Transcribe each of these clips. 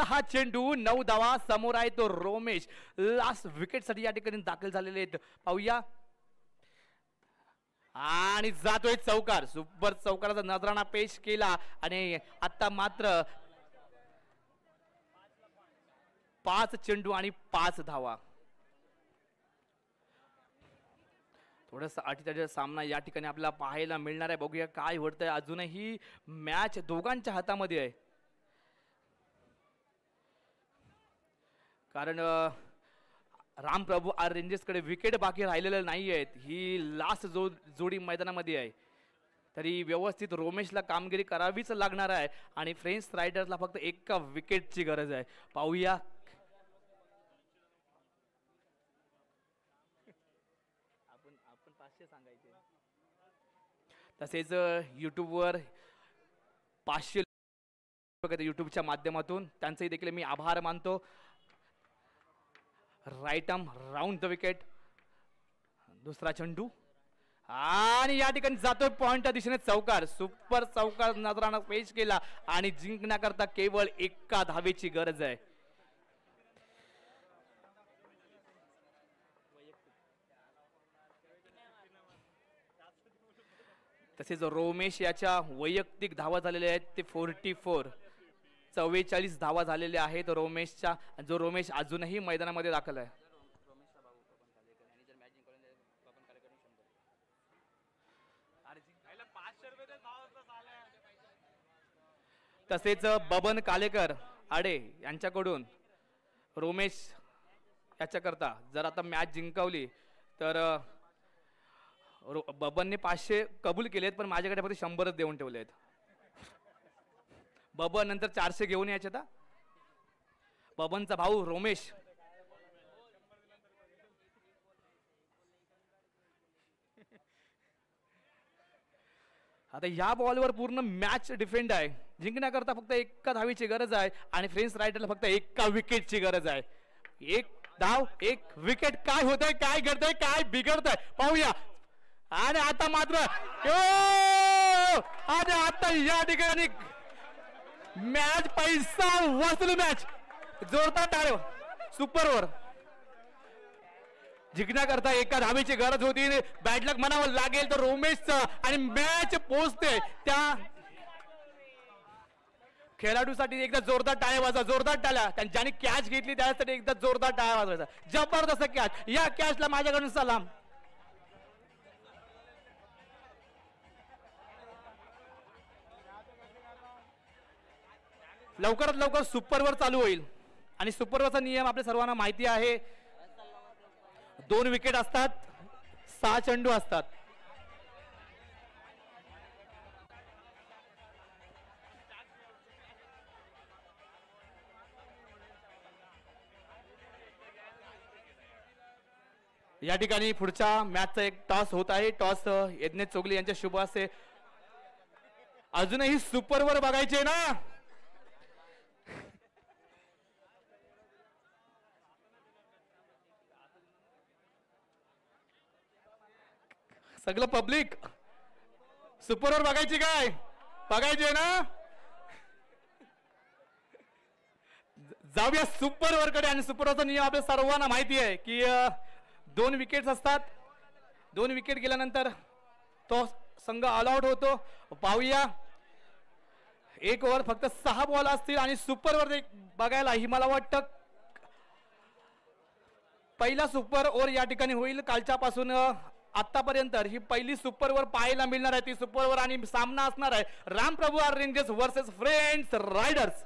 6 चेंडू 9 धावा. समोर आहे तो रोमेश. लास्ट विकेट साठी या ठिकाणी दाखल झालेले आहेत. पाहूया आणि जातोय चौकार. सुपर चौकाराचा नजराणा पेश केला आणि आता मात्र 5 चेंडू आणि 5 धावा. थोडासा अटीतटीचा सामना या ठिकाणी आपल्याला पाहायला मिळणार आहे. बघूया काय होतंय. अजूनही मॅच दोघांच्या हातामध्ये आहे. कारण रामप्रभू आर रेंजर्सकडे विकेट बाकी राहिलेले नाही आहेत. ही लास्ट जोडी मैदानामध्ये आहे. तरी व्यवस्थित रोमेशला कामगिरी करावीच लागणार आहे आणि फ्रेंच रायडर्सला फक्त एका विकेटची गरज आहे. पाहूया आपण 500 सांगायचे. तसेच यूट्यूबवर 500 यूट्यूबच्या माध्यमातून त्यांचंही देखील मी आभार मानतो. Right arm round the wicket. दुसरा चेंडू आणि या ठिकाणी जातोय पॉइंटच्या दिशेने चौकार. सुपर चौकार नजराणा पेश केला आणि जिंकण्याकरता केवळ एका धावेची गरज आहे. तसेच रोमेश याच्या वैयक्तिक धावा झालेल्या आहेत ते 44. 44 धावा झालेल्या आहेत रोमेशच्या. जो रोमेश अजूनही मैदानामध्ये दाखल आहे. तसेच बबन कालेकर आडे यांच्याकडून रोमेश याच्याकरता जर आता मॅच जिंकवली तर बबनने 500 कबूल केलेत पण माझ्याकडे फक्त 100च देऊन ठेवले आहेत. बबन नंतर 400 घेऊन यायचे. आता बबनचा भाऊ रोमेश आता या बॉलवर पूर्ण मॅच डिफेंड आहे. जिंकण्याकरता फक्त एका धावीची गरज आहे आणि फ्रेंच रायडरला फक्त एका विकेटची गरज आहे. एक धाव एक विकेट. काय होतंय काय घडतंय काय बिघडतंय पाहूया. आणि आता मात्र आणि आता या ठिकाणी मॅच पैसा वसूल. मॅच जोरदार टाळ्या. सुपरवर जिंकण्याकरता एका धावेची गरज होती. बॅड लक म्हणावं लागेल तर रोमेशचं आणि मॅच पोहोचते. त्या खेळाडूसाठी एकदा जोरदार टाळ्या वाजवा. जोरदार टाळ्या. ज्याने कॅच घेतली त्यासाठी एकदा जोरदार टाळ्या वाजवायचा. जबरदस्त कॅच. या कॅचला माझ्याकडून सलाम. लवकरात लवकर सुपरवर चालू होईल आणि सुपरवरचा नियम आपल्या सर्वांना माहिती आहे. 2 विकेट असतात. 6 चेंडू असतात. या ठिकाणी पुढच्या मॅचचा एक टॉस होत आहे. टॉस यज्ञ चोगले यांच्या शुभ असते. अजूनही सुपरवर बघायचे ना. सगळं पब्लिक सुपरवर बघायची काय बघायचे ना. जाऊया सुपरवर कडे. आणि सुपरवरचा नियम आपल्या सर्वांना माहिती आहे की 2 विकेट्स असतात. 2 विकेट गेल्यानंतर तो संघ ऑल आउट होतो. पाहूया 1 ओव्हर फक्त 6 बॉल असतील आणि सुपरवर बघायला ही मला वाटतं पहिला सुपर ओव्हर या ठिकाणी होईल. कालच्यापासून आतापर्यंत ही पहिली सुपरवर पाहायला मिळणार आहे. ती सुपरवर आणि सामना असणार आहे Ramprabhu R rangers versus French riders.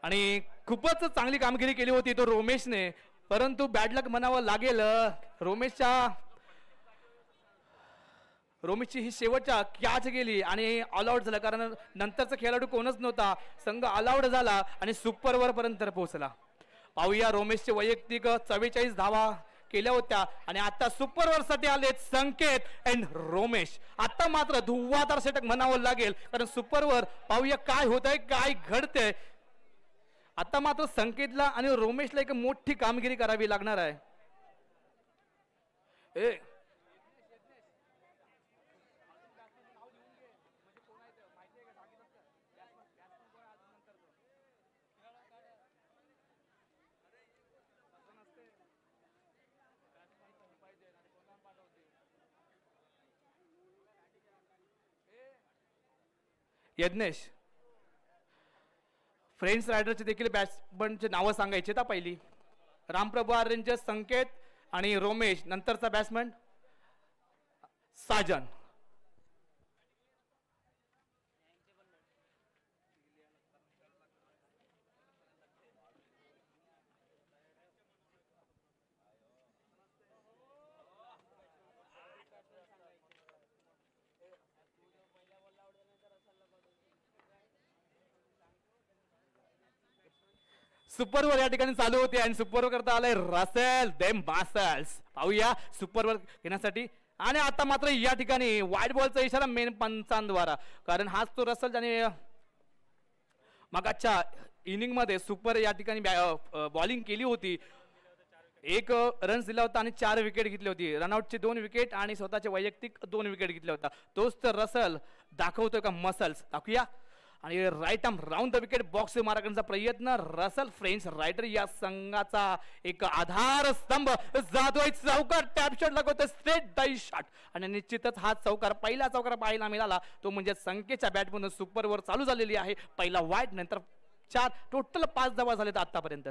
आणि खूपच चांगली कामगिरी केली होती तो रोमेशने. परंतु बॅड लक म्हणावं लागेल. रोमेशची ही शेवटच्या कॅच गेली आणि ऑल आउट झाला. कारण नंतरचा खेळाडू कोणच नव्हता. संघ ऑल आउट झाला आणि सुपरवर पर्यंत पोहोचला. पाहूया रोमेशचे वैयक्तिक 44 धावा केल्या होत्या आणि आता सुपरवर साठी आलेत संकेत अँड रोमेश. आता मात्र धुव्वाधार षटक म्हणावं लागेल कारण सुपरवर पाहूया काय होतंय काय घडतंय. आता मात्र संकेतला आणि रोमेशला एक मोठी कामगिरी करावी लागणार आहे. ए यज्ञेश, फ्रेंड्स रायडरचे देखील बॅट्समनचे नावं सांगायचे आता पहिली. रामप्रभू आर्यनचे संकेत आणि रोमेश. नंतरचा बॅट्समन साजन. सुपर ओव्हर या ठिकाणी चालू होते आणि सुपर ओव्हर करता आलाय रसेल देम मासल्स. पाहूया सुपर ओव्हर घेण्यासाठी. आणि आता मात्र या ठिकाणी वाईट बॉलचा इशारा मेन पंचांद्वारा, कारण हाच तो रसल ज्याने मगाच्या इनिंग मध्ये सुपर या ठिकाणी बॉलिंग केली होती. 1 रन्स दिला होता आणि 4 विकेट घेतली होती. रनआउटचे 2 विकेट आणि स्वतःचे वैयक्तिक 2 विकेट घेतले होता. तोच तर रसल दाखवतोय का मसल्स. दाखवूया. आणि right arm round the wicket बॉक्स मारा करण्याचा प्रयत्न. रसल फ्रेंच रायडर या संघाचा एक आधार स्तंभ जातोय. चौकार टॅप शॉट लागवतोय स्ट्रेट डाई शॉट आणि निश्चितच हा चौकार पहिला चौकार पाहायला मिळाला तो म्हणजे संख्येच्या बॅटमधून सुपरवर चालू झालेली आहे. पहिला वाईट नंतर 4 टोटल 5 धावा झालेत आतापर्यंत.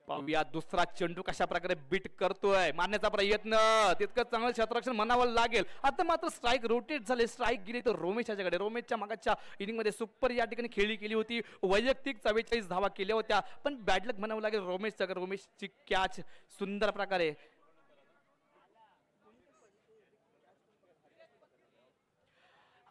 पाहूया दुसरा चेंडू कशा प्रकारे बीट करतोय. मारण्याचा प्रयत्न तितकं चांगलं क्षेत्ररक्षण म्हणावं लागेल. आता मात्र स्ट्राईक रोटेट झाले. स्ट्राईक गेली तर रोमेश याच्याकडे. रोमेशच्या मागच्या इनिंग मध्ये सुपर या ठिकाणी खेळी केली होती. वैयक्तिक 44 धावा केल्या होत्या. पण बॅडलक म्हणावं लागेल रोमेशच्या. रोमेशची कॅच सुंदर प्रकारे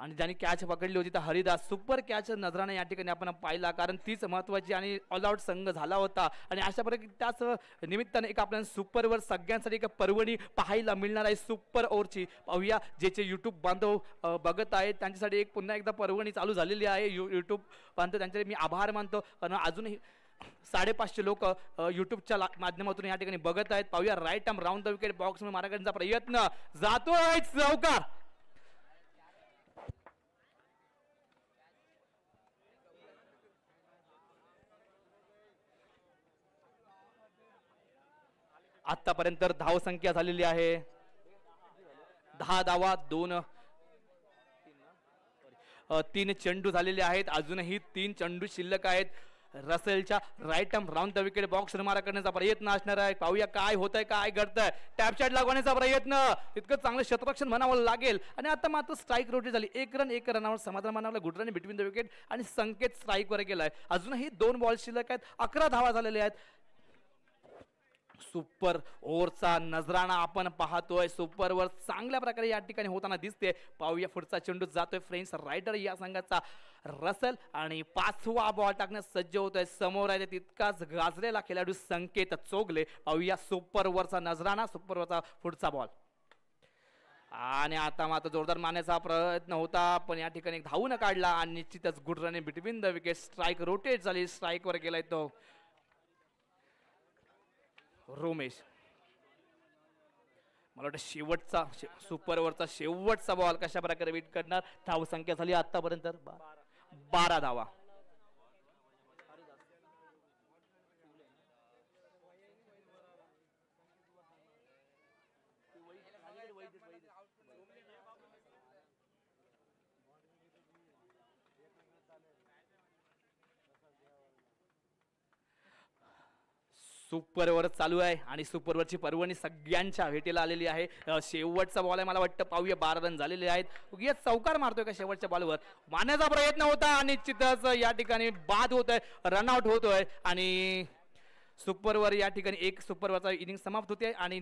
आणि ज्यांनी कॅच पकडली होती तर हरिदास. सुपर कॅच नजराने या ठिकाणी आपण पाहिला, कारण तीच महत्वाची आणि ऑल आउट संघ झाला होता. आणि अशा प्रकारे त्याच निमित्ताने एक आपल्याला सुपरवर सगळ्यांसाठी एक पर्वणी पाहायला मिळणार आहे सुपर ओव्हरची. पाहूया ज्याचे युट्यूब बांधव बघत आहेत त्यांच्यासाठी एक पुन्हा एकदा पर्वणी चालू झालेली आहे. युट्यूब बांधव त्यांचे मी आभार मानतो, कारण अजूनही 550 लोक युट्यूबच्या माध्यमातून या ठिकाणी बघत आहेत. पाहूया right arm round the wicket बॉक्स मारा करण्याचा प्रयत्न. जातोय चौकार. आतापर्यंत धावसंख्या झालेली आहे 10 धावा. 3 चेंडू झालेले आहेत. अजूनही 3 चेंडू शिल्लक आहेत. रसेलच्या right arm round the wicket बॉक्स मारा करण्याचा प्रयत्न असणार आहे. पाहूया काय होतंय काय घडतंय. टॅप शॉट लागवण्याचा प्रयत्न. इतकं चांगलं क्षेत्ररक्षण म्हणावं लागेल. आणि आता मात्र स्ट्राईक रोटेट झाली. 1 रन 1 रनावर समाधान मानावला. Good run between the wicket आणि संकेत स्ट्राईक वर गेलाय. अजूनही 2 बॉल शिल्लक आहेत. 11 धावा झालेल्या आहेत. सुपर ओव्हरचा नजराणा आपण पाहतोय. सुपरवर चांगल्या प्रकारे या ठिकाणी होताना दिसते. पाहूया पुढचा चेंडू जातोय फ्रेंच रायडर या संघाचा रसल आणि 5वा बॉल टाकण्यास सज्ज होतोय. समोर आहे तितकाच गाजलेला खेळाडू संकेत चोगले. पाहूया सुपरवरचा नजराणा. सुपरवरचा पुढचा बॉल आणि आता मात्र जोरदार मारण्याचा प्रयत्न होता, पण या ठिकाणी धावून काढला आणि निश्चितच good run between the wicket. Strike rotate झाली. स्ट्राईक वर गेलाय तो रोमेश. मला वाटतं शेवटचा सुपरवरचा शेवटचा बॉल कशा प्रकारे बीट करणार. धावसंख्या झाली आतापर्यंत 12 धावा. सुपरवर चालू आहे आणि सुपरवरची पर्वणी सगळ्यांच्या भेटीला आलेली आहे. शेवटचा बॉल आहे मला वाटतं. पाहूया 12 रन झालेले आहेत. चौकार मारतोय का शेवटच्या बॉलवर. मारण्याचा प्रयत्न होता आणि निश्चितच या ठिकाणी बाद होतोय. रनआउट होतोय आणि सुपरवर या ठिकाणी एक सुपरवरचा इनिंग समाप्त होते आणि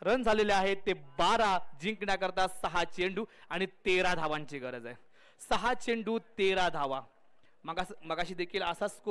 रन झालेले आहेत ते 12. जिंकण्याकरता 6 चेंडू आणि 13 धावांची गरज आहे. 6 चेंडू 13 धावा. मगाशी देखील असा स्कोर